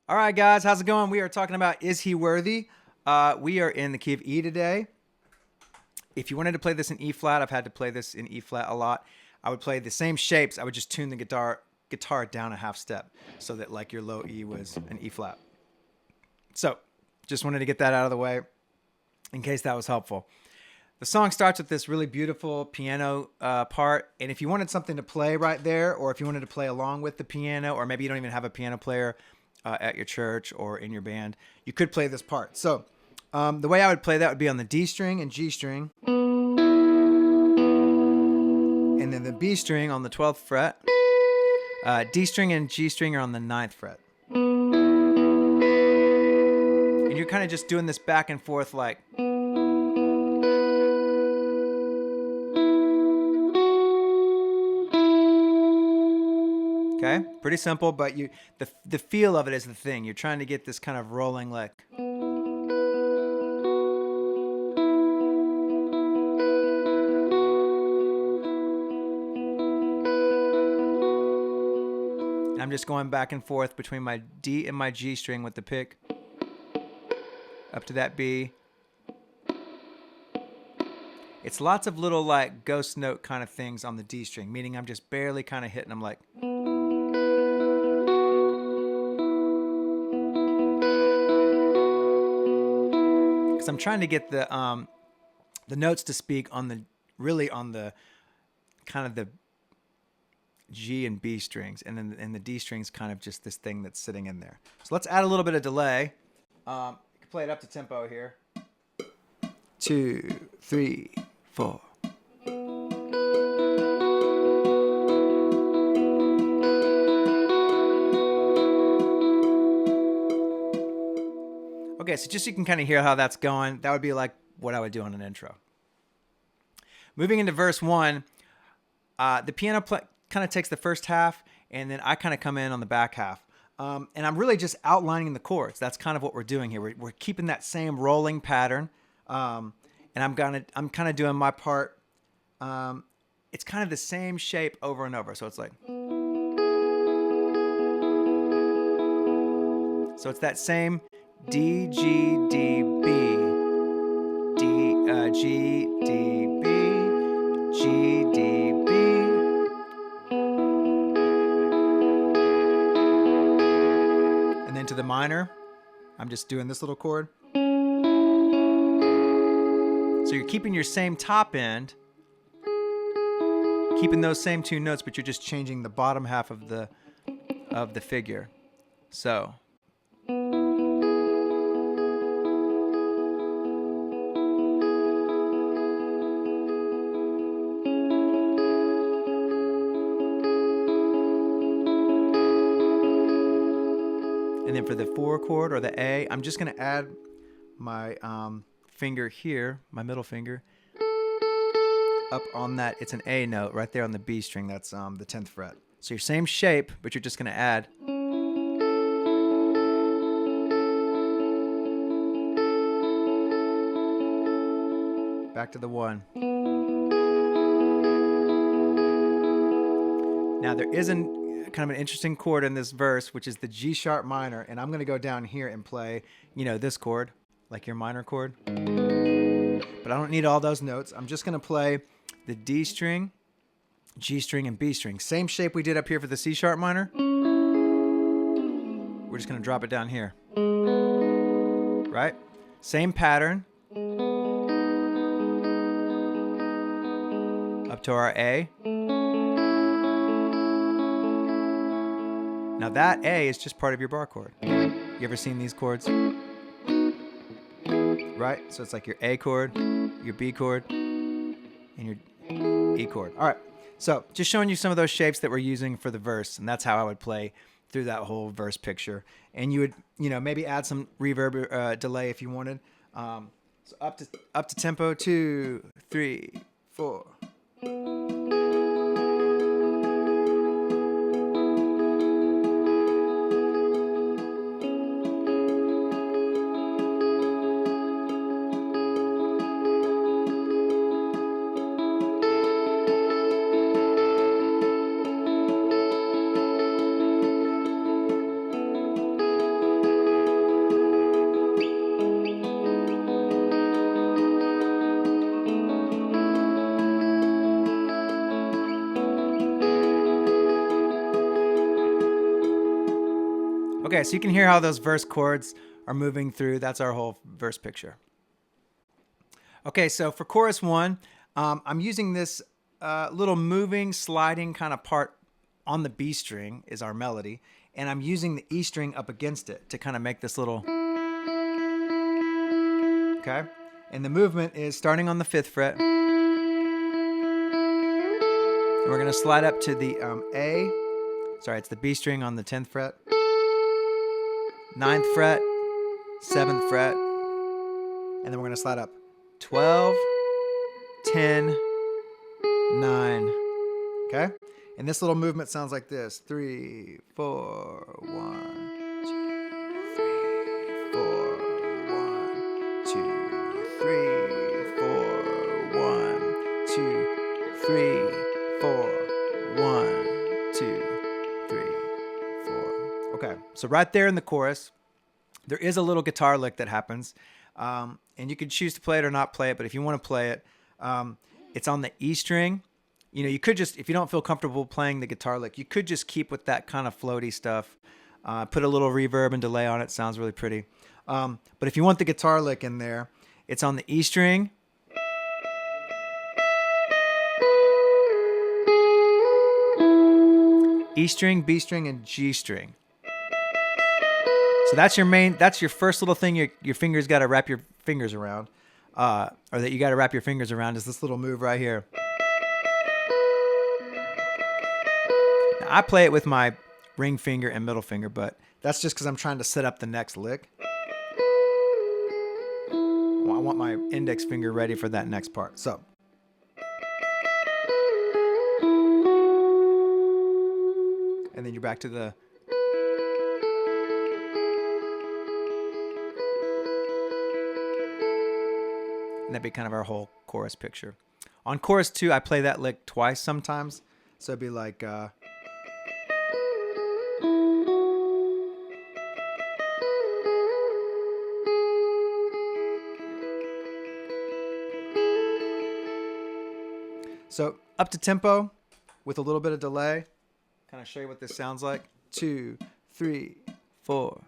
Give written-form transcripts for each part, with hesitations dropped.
All right, guys, how's it going? We are talking about Is He Worthy? We are in the key of E today. If you wanted to play this in E flat, I've had to play this in E flat a lot. I would play the same shapes. I would just tune the guitar down a half step so that like your low E was an E flat. So, just wanted to get that out of the way in case that was helpful. The song starts with this really beautiful piano part, and if you wanted something to play right there, or if you wanted to play along with the piano, or maybe you don't even have a piano player at your church or in your band, you could play this part. So the way I would play that would be on the D string and G string, and then the B string on the 12th fret. D string and G string are on the 9th fret. And you're kind of just doing this back and forth like... Okay, pretty simple, but the feel of it is the thing. You're trying to get this kind of rolling lick. And I'm just going back and forth between my D and my G string with the pick up to that B. It's lots of little like ghost note kind of things on the D string, meaning I'm just barely kind of hitting them like... Because I'm trying to get the notes to speak on the kind of the G and B strings, and then the D strings kind of just this thing that's sitting in there. So let's add a little bit of delay. You can play it up to tempo here. 2, 3, 4. Okay, so just so you can kind of hear how that's going, that would be like what I would do on an intro. Moving into verse 1, the piano kind of takes the first half, and then I kind of come in on the back half. And I'm really just outlining the chords. That's kind of what we're doing here. We're keeping that same rolling pattern, and I'm kind of doing my part. It's kind of the same shape over and over. So it's like... So it's that same D, G, D, B, D, G, D, B, G, D, B. And then to the minor, I'm just doing this little chord. So you're keeping your same top end, keeping those same two notes, but you're just changing the bottom half of the figure. So... And then for the 4 chord or the A, I'm just going to add my finger here, my middle finger, up on that. It's an A note right there on the B string. That's the 10th fret. So your same shape, but you're just going to add. Back to the 1. Now there is kind of an interesting chord in this verse, which is the G sharp minor, and I'm going to go down here and play, this chord, like your minor chord. But I don't need all those notes. I'm just going to play the D string, G string, and B string. Same shape we did up here for the C sharp minor. We're just going to drop it down here. Right? Same pattern. Up to our A. Now that A is just part of your bar chord. You ever seen these chords? Right? So it's like your A chord, your B chord, and your E chord. All right. So just showing you some of those shapes that we're using for the verse, and that's how I would play through that whole verse picture. And you would, maybe add some reverb delay if you wanted. So up to tempo, 2, 3, 4. Okay, so you can hear how those verse chords are moving through. That's our whole verse picture. Okay, so for chorus 1, I'm using this little moving, sliding kind of part on the B string is our melody, and I'm using the E string up against it to kind of make this little, okay? And the movement is starting on the 5th fret, and we're gonna slide up to the it's the B string on the 10th fret, 9th fret, 7th fret, and then we're gonna slide up 12, 10, 9, okay? And this little movement sounds like this: 3, 4, 1, 2, 3, 4, 1, 2, 3, 4, 1, 2, 3, 4, 1, 2, 3, 4. Okay, so right there in the chorus, there is a little guitar lick that happens, and you can choose to play it or not play it. But if you want to play it, it's on the E string. You know, you could just, if you don't feel comfortable playing the guitar lick, you could just keep with that kind of floaty stuff. Put a little reverb and delay on it. Sounds really pretty. But if you want the guitar lick in there, it's on the E string. E string, B string, and G string. So that's your first little thing your fingers got to wrap your fingers around. Or that you got to wrap your fingers around is this little move right here. Now, I play it with my ring finger and middle finger, but that's just because I'm trying to set up the next lick. I want my index finger ready for that next part. So. And then you're back to the. And that'd be kind of our whole chorus picture. On chorus 2, I play that lick twice sometimes. So it'd be like. So up to tempo with a little bit of delay. Kind of show you what this sounds like. 2, 3, 4.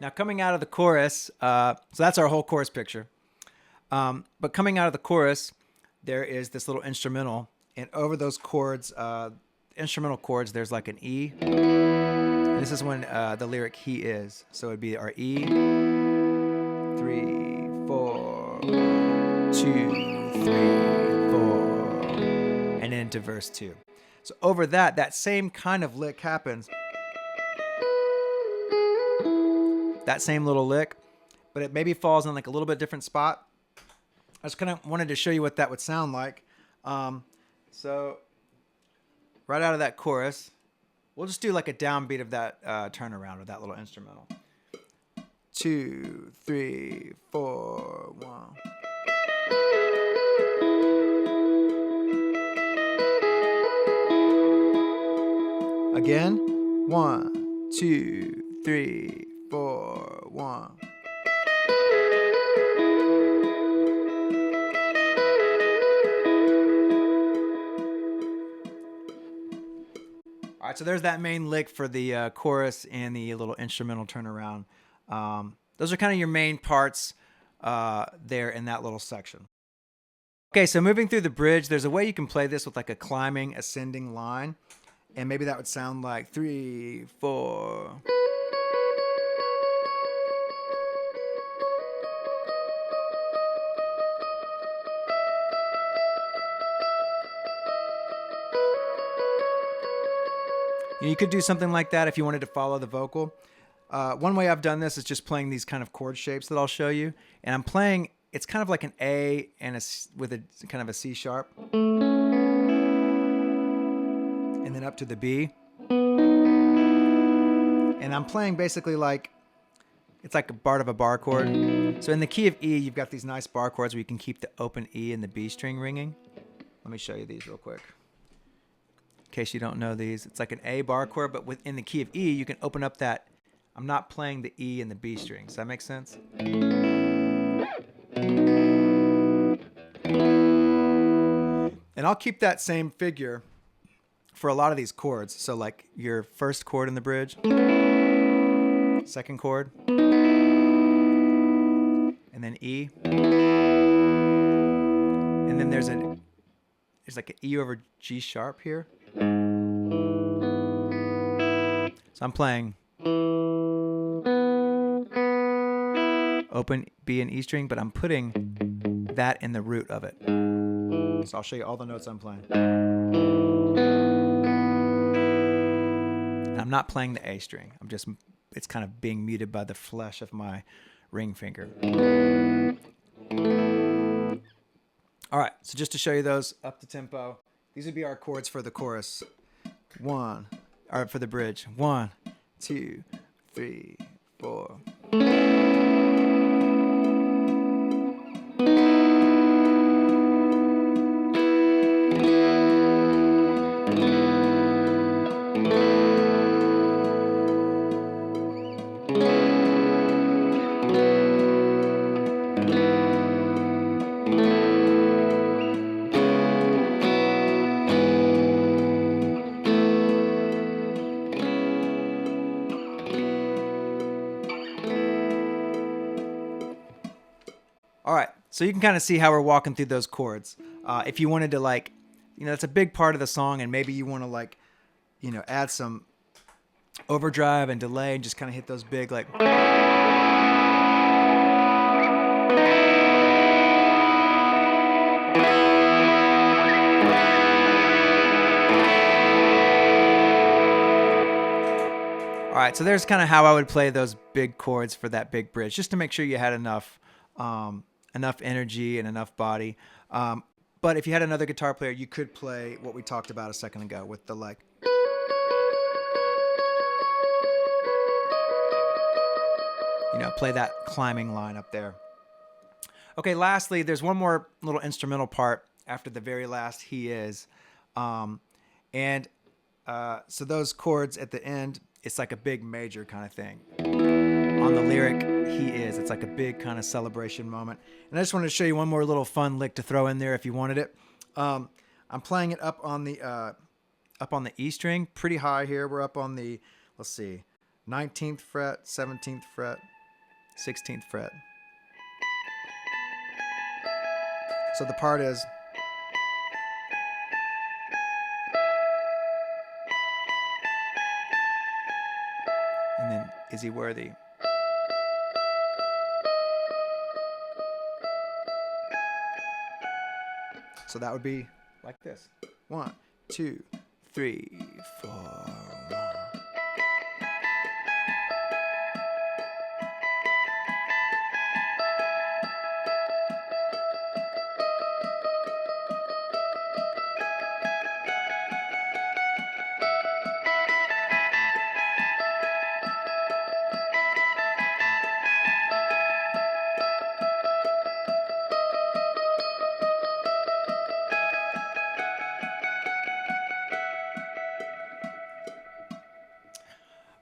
Now coming out of the chorus, so that's our whole chorus picture. But coming out of the chorus, there is this little instrumental, and over those chords, instrumental chords, there's like an E. And this is when the lyric "He is." So it'd be our E, 3, 4, 2, 3, 4, and into verse 2. So over that same kind of lick happens. That same little lick, but it maybe falls in like a little bit different spot. I just kind of wanted to show you what that would sound like. So right out of that chorus, we'll just do like a downbeat of that turnaround or that little instrumental. 2, 3, 4, 1. Again, 1, 2, 3, 4, 1. All right, so there's that main lick for the chorus and the little instrumental turnaround. Those are kind of your main parts there in that little section. Okay, so moving through the bridge, there's a way you can play this with like a climbing, ascending line. And maybe that would sound like 3, 4. You could do something like that if you wanted to follow the vocal. One way I've done this is just playing these kind of chord shapes that I'll show you. And I'm playing, it's kind of like an A and with a kind of a C sharp. And then up to the B. And I'm playing basically like It's like a part of a bar chord. So in the key of E, you've got these nice bar chords where you can keep the open E and the B string ringing. Let me show you these real quick. In case you don't know these, it's like an A bar chord, but within the key of E, you can open up that. I'm not playing the E and the B strings. Does that make sense? And I'll keep that same figure for a lot of these chords. So like your first chord in the bridge, second chord, and then E. And then there's like an E over G sharp here. So I'm playing open B and E string, but I'm putting that in the root of it. So I'll show you all the notes I'm playing. And I'm not playing the A string. It's kind of being muted by the flesh of my ring finger. All right, so just to show you those up the tempo, these would be our chords for the chorus. For the bridge. 1, 2, 3, 4. All right, so you can kind of see how we're walking through those chords. If you wanted to that's a big part of the song, and maybe you want to add some overdrive and delay and just kind of hit those big All right, so there's kind of how I would play those big chords for that big bridge, just to make sure you had enough energy and enough body. But if you had another guitar player, you could play what we talked about a second ago with the play that climbing line up there. Okay, lastly, there's one more little instrumental part after the very last he is. So those chords at the end, it's like a big major kind of thing. On the lyric, he is. It's like a big kind of celebration moment. And I just wanted to show you one more little fun lick to throw in there if you wanted it. I'm playing it up on the E string, pretty high here. We're up on the, 19th fret, 17th fret, 16th fret. So the part is, and then is he worthy? So that would be like this. 1, 2, 3, 4.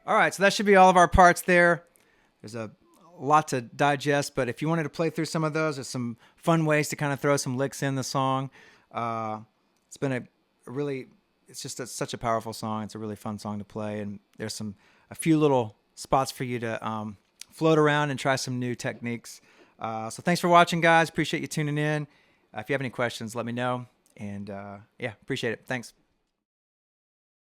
All right, so that should be all of our parts there. There's a lot to digest, but if you wanted to play through some of those, there's some fun ways to kind of throw some licks in the song. It's been it's just such a powerful song. It's a really fun song to play, and there's a few little spots for you to float around and try some new techniques. So thanks for watching, guys. Appreciate you tuning in. If you have any questions, let me know, and appreciate it. Thanks.